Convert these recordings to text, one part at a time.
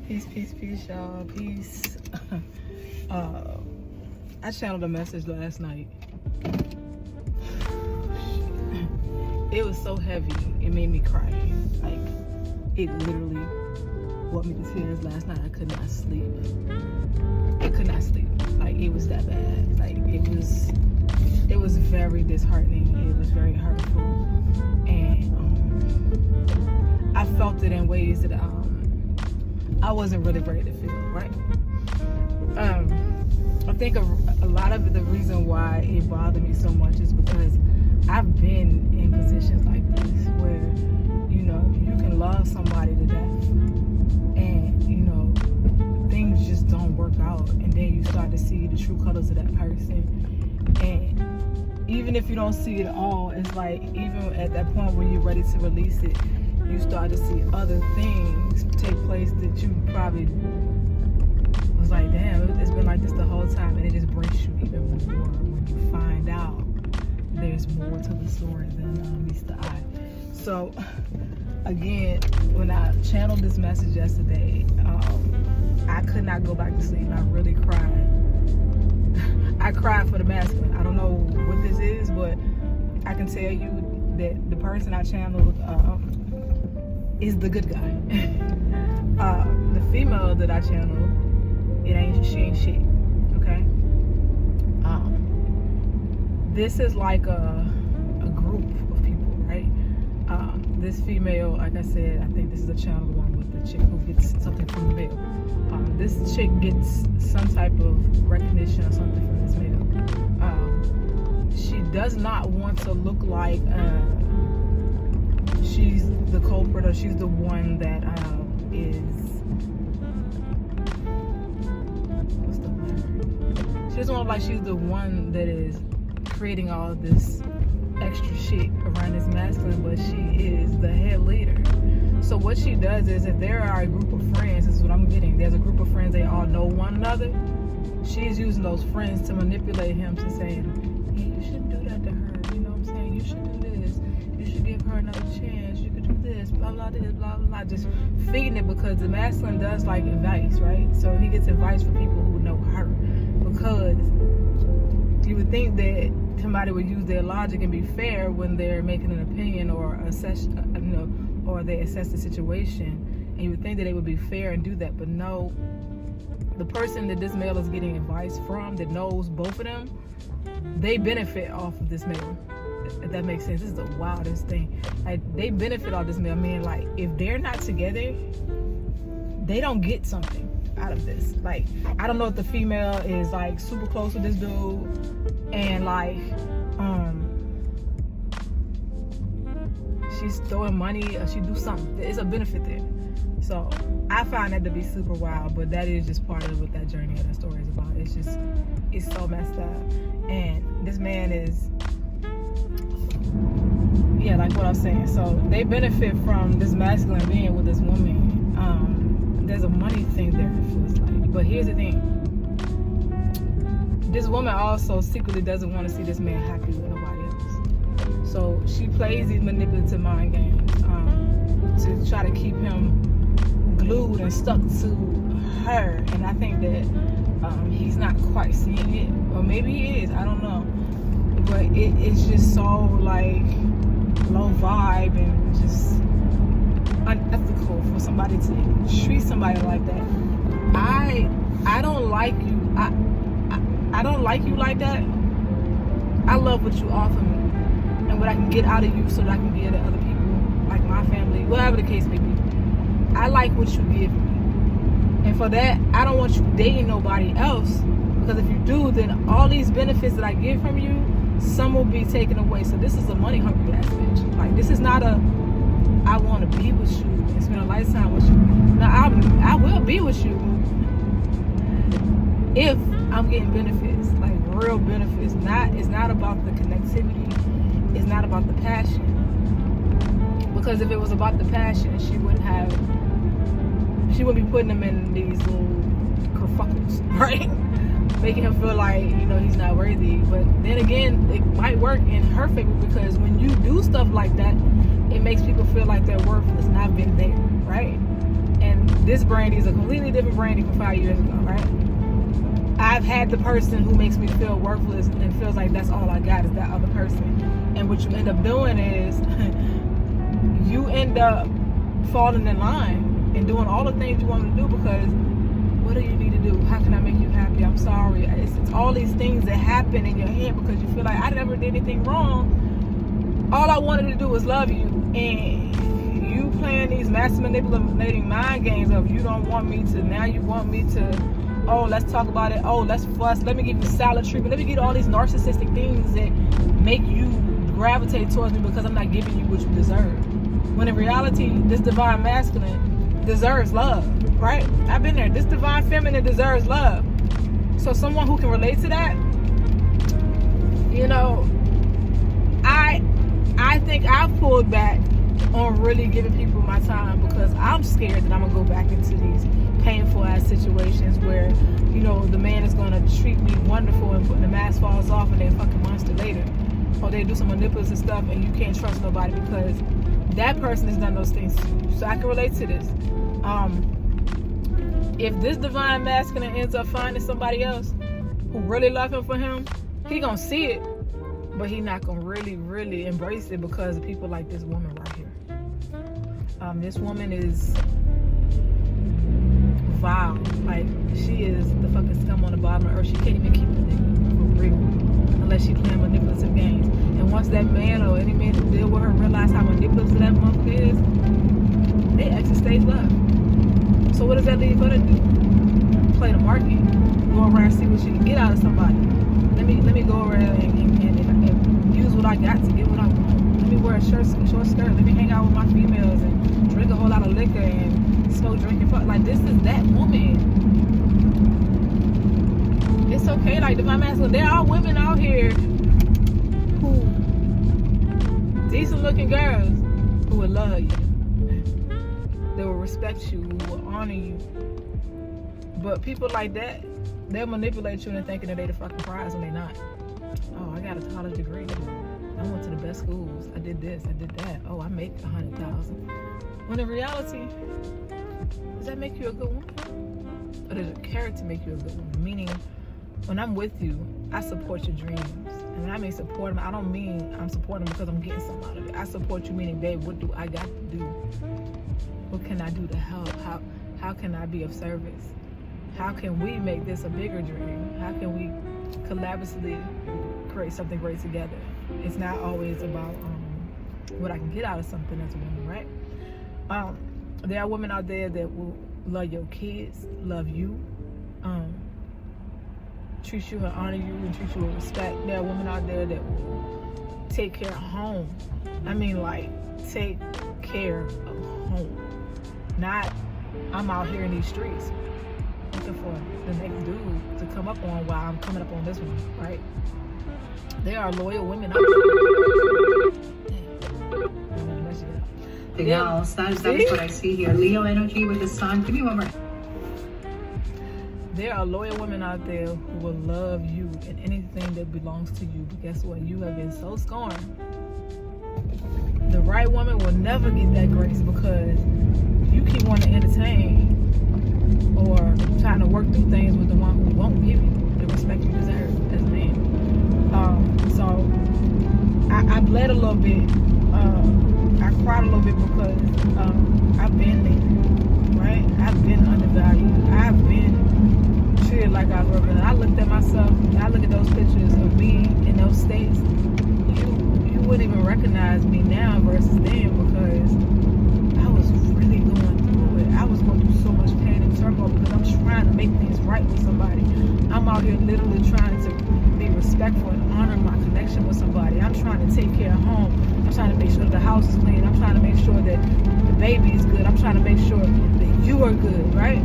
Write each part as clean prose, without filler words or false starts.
Peace, y'all. Peace. I channeled a message last night. It was so heavy, it made me cry. Like, it literally brought me to tears last night. I could not sleep. Like, it was that bad. Like, it was very disheartening. It was very hurtful. And I felt it in ways that I wasn't really ready to feel, right? I think a lot of the reason why it bothered me so much is because I've been in positions like this where, you know, you can love somebody to death and, you know, things just don't work out, and then you start to see the true colors of that person. And even if you don't see it all, it's like, even at that point when you're ready to release it, you start to see other things take place that you probably was like, damn, it's been like this the whole time, and it just breaks you even more when you find out there's more to the story than meets the eye. So again, when I channeled this message yesterday, I could not go back to sleep. I really cried. I cried for the masculine. I don't know what this is, but I can tell you that the person I channeled is the good guy. The female that I channeled, she ain't shit. Okay. This is like a group of people, right? This female, like I said, I think this is a channel one with the chick who gets something from the male. This chick gets some type of recognition or something from this male. She does not want to look like she's the culprit, or she's the one that is, what's the word? She doesn't want to look like she's the one that is creating all this extra shit around this masculine, but she is the head leader. So what she does is, if there are a group of friends, this is what I'm getting, there's a group of friends, they all know one another, she's using those friends to manipulate him to say, hey, you shouldn't do that to her, you know what I'm saying, you should do this, you should give her another chance, you could do this, blah blah this, blah blah, just feeding it, because the masculine does like advice, right? So he gets advice from people who know her, because you would think that somebody would use their logic and be fair when they're making an opinion or assess, you know, or they assess the situation, and you would think that they would be fair and do that, but no. The person that this male is getting advice from, that knows both of them, they benefit off of this male. If that makes sense. This is the wildest thing. Like, they benefit off this male. I mean, like, if they're not together, they don't get something out of this. Like, I don't know if the female is like super close with this dude, and like she's throwing money, or she do something. There's a benefit there. So I find that to be super wild, but that is just part of what that journey of that story is about. It's so messed up. And this man is, yeah, like what I was saying. So they benefit from this masculine being with this woman. There's a money thing there, it feels like. But here's the thing. This woman also secretly doesn't want to see this man happy with nobody else. So she plays these manipulative mind games to try to keep him glued and stuck to her. And I think that he's not quite seeing it. Or maybe he is, I don't know. But it's just so like low vibe and just unethical for somebody to treat somebody like that. I don't like you. I don't like you like that. I love what you offer me and what I can get out of you so that I can give to other people, like my family, whatever the case may be. I like what you give me, and for that, I don't want you dating nobody else, because if you do, then all these benefits that I get from you, some will be taken away. So this is a money hungry ass bitch. Like, this is not a I want to be with you and spend a lifetime with you. Now I will be with you if I'm getting benefits, like real benefits. It's not about the connectivity. It's not about the passion. Because if it was about the passion, she wouldn't be putting him in these little kerfuffles, right? Making him feel like, you know, he's not worthy. But then again, it might work in her favor, because when you do stuff like that, it makes people feel like their worth has not been there, right? And this Brandy is a completely different Brandy from 5 years ago, right? I've had the person who makes me feel worthless and feels like that's all I got is that other person. And what you end up doing is you end up falling in line and doing all the things you want to do because what do you need to do? How can I make you happy? I'm sorry. It's all these things that happen in your head because you feel like I never did anything wrong. All I wanted to do was love you. And you playing these massive manipulating mind games of you don't want me to, now you want me to, oh, let's talk about it. Oh, let's fuss. Let me give you salad treatment. Let me get all these narcissistic things that make you gravitate towards me because I'm not giving you what you deserve. When in reality, this divine masculine deserves love, right? I've been there. This divine feminine deserves love. So someone who can relate to that, you know, I think I've pulled back on really giving people my time because I'm scared that I'm gonna go back into these painful ass situations where, you know, the man is gonna treat me wonderful and the mask falls off and they're a fucking monster later, or they do some manipulative stuff and you can't trust nobody because that person has done those things to you. So I can relate to this. If this divine masculine ends up finding somebody else who really love him for him, he gonna see it, but he not gonna really embrace it because of people like this woman right here. This woman is vile. Like, she is the fucking scum on the bottom of earth. She can't even keep the nigga for real unless she playing manipulative games. And once that man or any man who deal with her realize how manipulative that motherfucker is, they exit stage left. So what does that leave her to do? Play the market, go around, see what she can get out of somebody. Let me go around and use what I got to get what I want. Let me wear a short skirt. Let me hang out with my females and drink a whole lot of liquor and smoke, drink, and fuck. Like, this is that woman. It's okay. Like, divine masculine, there are women out here who, decent looking girls who will love you. They will respect you, who will honor you. But people like that, they'll manipulate you into thinking that they the fucking prize when they not. Oh, I got a college degree. I went to the best schools. I did this, I did that. Oh, I make $100,000. When in reality, does that make you a good woman? Or does your character make you a good woman? Meaning, when I'm with you, I support your dreams. And when I mean support them, I don't mean I'm supporting them because I'm getting something out of it. I support you meaning, babe, what do I got to do? What can I do to help? How can I be of service? How can we make this a bigger dream? How can we collaboratively create something great together? It's not always about what I can get out of something as a woman, right? There are women out there that will love your kids, love you, treat you and honor you and treat you with respect. There are women out there that will take care of home. I mean, like, take care of home. Not, I'm out here in these streets looking for the next dude to come up on while I'm coming up on this one, right? There are loyal women out there. Y'all, that's what I see here. Leo energy with the sun. Give me one more. There are loyal women out there who will love you and anything that belongs to you. But guess what? You have been so scorned. The right woman will never get that grace because you keep wanting to entertain or trying to work through things with the one who won't give you the respect you deserve as a man. So I bled a little bit. I cried a little bit because I've been there, right? I've been undervalued. I've been treated like I grew up. And I looked at myself, and I look at those pictures of me in those states. You wouldn't even recognize me now versus then because I was really going through it. I was going through so much pain and turmoil because I'm trying to make things right with somebody. I'm out here literally trying to be respectful and honor my connection with somebody. I'm trying to take care of home. I'm trying to make sure the house is clean. I'm trying to make sure that the baby is good. I'm trying to make sure that you are good, right?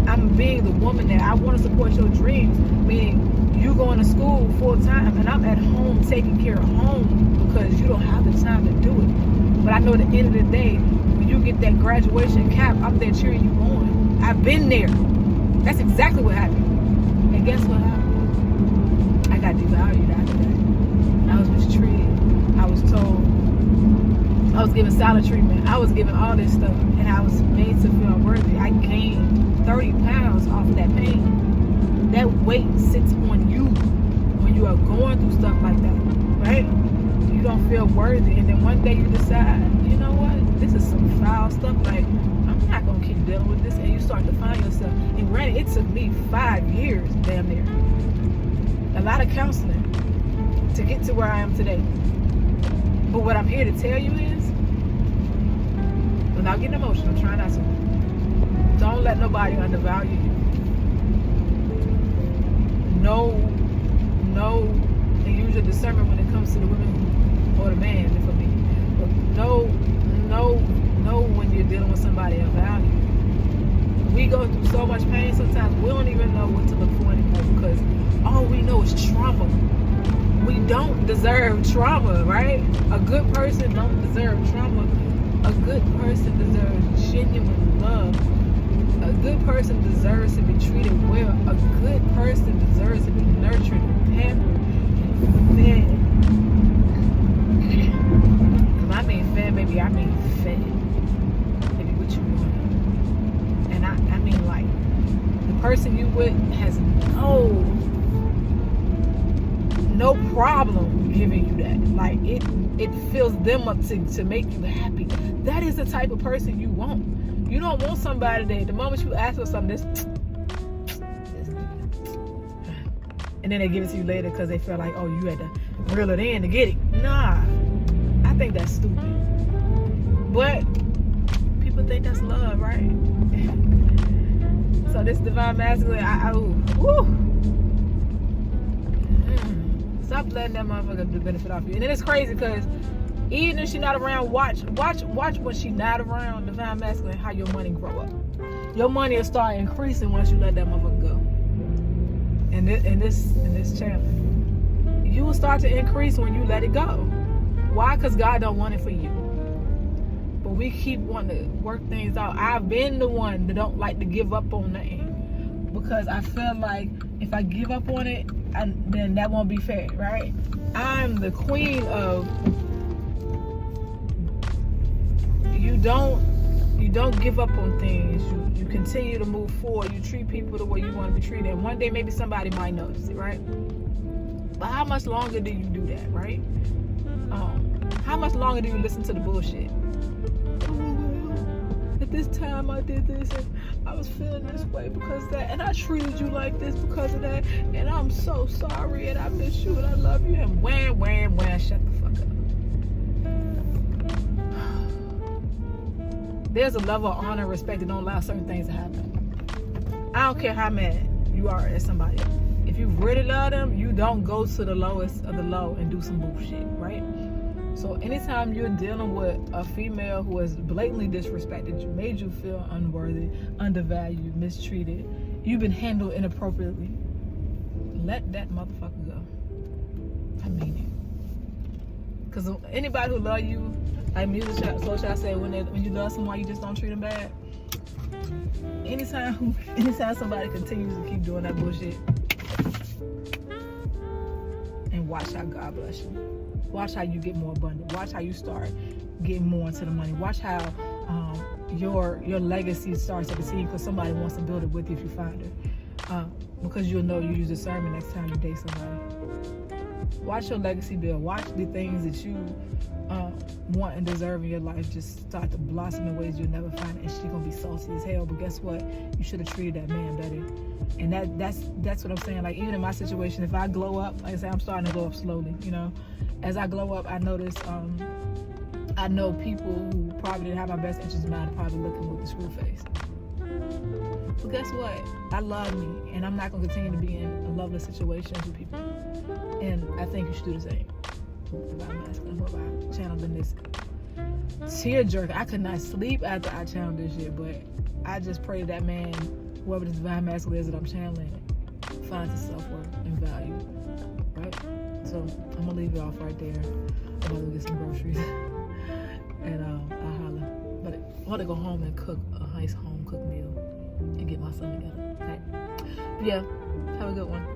I'm being the woman that I want to support your dreams, meaning you going to school full time and I'm at home taking care of home because you don't have the time to do it. But I know at the end of the day, when you get that graduation cap, I'm there cheering you on. I've been there. That's exactly what happened. And guess what happened? I got devalued after that. I was mistreated. I was told I was given silent treatment. I was given all this stuff, and I was made to feel unworthy. I gained 30 pounds off of that pain. That weight sits on you when you are going through stuff like that, right? You don't feel worthy, and then one day you decide, you know what? This is some foul stuff. Like, I'm not gonna keep dealing with this, and you start to find yourself. And granted, it took me 5 years, damn near, a lot of counseling to get to where I am today. But what I'm here to tell you is, without getting emotional, try not to. Don't let nobody undervalue you. Know, and use your discernment when it comes to the women or the man, for me. But know when you're dealing with somebody of value. We go through so much pain sometimes we don't even know what to look for anymore, because all we know is trauma. We don't deserve trauma, right? A good person don't deserve trauma. A good person deserves genuine love. A good person deserves to be treated well. A good person deserves to be nurtured and pampered and fed. When I mean fed, baby, I mean fed. Baby, what you want? And I mean, like, the person you with has no problem giving you that. Like, it fills them up to make you happy. That is the type of person you want. You don't want somebody that the moment you ask for something, and then they give it to you later because they feel like, oh, you had to reel it in to get it. Nah, I think that's stupid. But people think that's love, right? So this divine masculine, stop letting that motherfucker do benefit off you. And then it's crazy because even if she's not around, watch when she's not around, divine masculine, how your money grow up. Your money will start increasing once you let that motherfucker go. In this channel, you will start to increase when you let it go. Why? Because God don't want it for you. But we keep wanting to work things out. I've been the one that don't like to give up on nothing, because I feel like if I give up on it, then that won't be fair, right? I'm the queen of you don't give up on things. You continue to move forward. You treat people the way you want to be treated. And one day maybe somebody might notice it, right? But how much longer do you do that, right? How much longer do you listen to the bullshit? At this time I did this, and I was feeling this way because of that, and I treated you like this because of that, and I'm so sorry, and I miss you, and I love you, and wham, shut the fuck up. There's a level of honor and respect that don't allow certain things to happen. I don't care how mad you are at somebody. If you really love them, you don't go to the lowest of the low and do some bullshit, right? So anytime you're dealing with a female who has blatantly disrespected you, made you feel unworthy, undervalued, mistreated, you've been handled inappropriately, let that motherfucker go. I mean it. Because anybody who love you, like music social say, when you love someone, you just don't treat them bad. Anytime somebody continues to keep doing that bullshit, and watch how God bless you. Watch how you get more abundant. Watch how you start getting more into the money. Watch how your legacy starts to continue, because somebody wants to build it with you if you find her. Because you'll know you use discernment next time you date somebody. Watch your legacy build. Watch the things that you want and deserve in your life just start to blossom in ways you'll never find. And she's gonna be salty as hell. But guess what? You should have treated that man better. And that's what I'm saying. Like, even in my situation, if I glow up, like I say, I'm starting to glow up slowly. You know, as I glow up, I notice I know people who probably didn't have my best interest in mind are probably looking with the screw face. But guess what? I love me, and I'm not gonna continue to be in a loveless situation with people. And I think you should do the same. Divine masculine, whoever I channeled in this tear jerk. I could not sleep after I channeled this shit, but I just pray that man, whoever this divine masculine is that I'm channeling, finds his self-worth and value. Right? So I'm gonna leave it off right there. I'm gonna go get some groceries. And I'll holler. But I want to go home and cook a nice home cooked meal and get my son together. Okay? But yeah, have a good one.